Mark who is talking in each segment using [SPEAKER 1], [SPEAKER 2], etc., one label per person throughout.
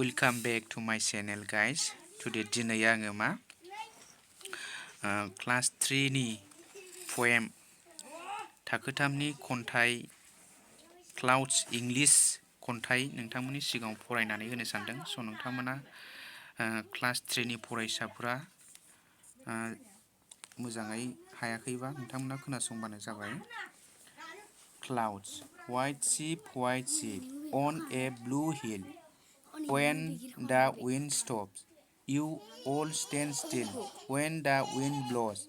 [SPEAKER 1] Welcome back to my channel, guys. Today दिनै आङो मा क्लास 3 नि poem थाखो 3 नि खन्थाइ क्लाउड्स इंलिश खन्थाइ नोंथांमोननि सिगाङाव फरायनानै होनो सानदों। स' नोंथांमोना क्लास 3 नि फरायसाफोरा मोजाङै हायाखैबा नोंथांमोना खोनासंबानो जाबाय। Clouds, white sheep on a blue hill. When the wind stops, you all stand still. When the wind blows,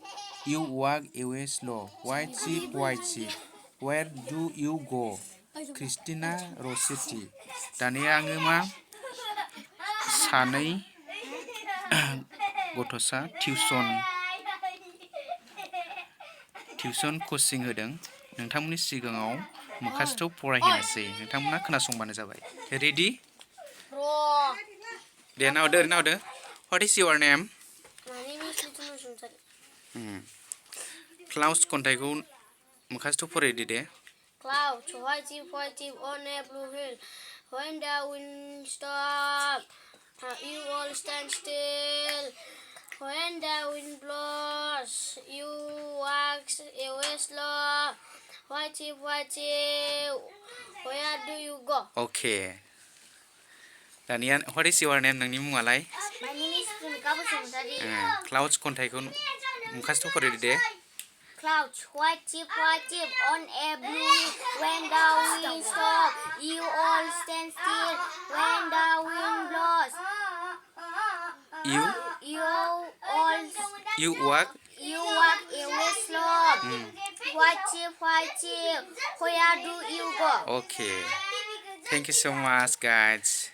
[SPEAKER 1] you walk away slow. White sheep, where do you go? Christina Rossetti. दानिया आङो मा सानै गथ'सा tuition coaching होदों। नोंथांमोननि सिगाङाव मोखासथ' फरायहोनोसै। नोंथांमोना खोनासंबानो जाबाय। Ready? Day now do. What is your name?
[SPEAKER 2] My name is
[SPEAKER 1] Clouds खन्थाइखौ मोखासथ' फरायदो दे।
[SPEAKER 2] Clouds, white sheep on a blue hill. When the wind stops, you all stand still. When the wind blows, you walk away slow. White sheep, where do you go?
[SPEAKER 1] Okay. दानिया what is your name नोंनि मुङालाय?
[SPEAKER 2] My name is
[SPEAKER 1] Clouds खन्थाइखौ मोखासथ' फरायदो दे।
[SPEAKER 2] Clouds, white sheep on a blue hill. When the wind stops, you all stand still. When the wind blows,
[SPEAKER 1] You walk
[SPEAKER 2] away slow. White sheep, where do you go?
[SPEAKER 1] Okay. Thank you so much, guys.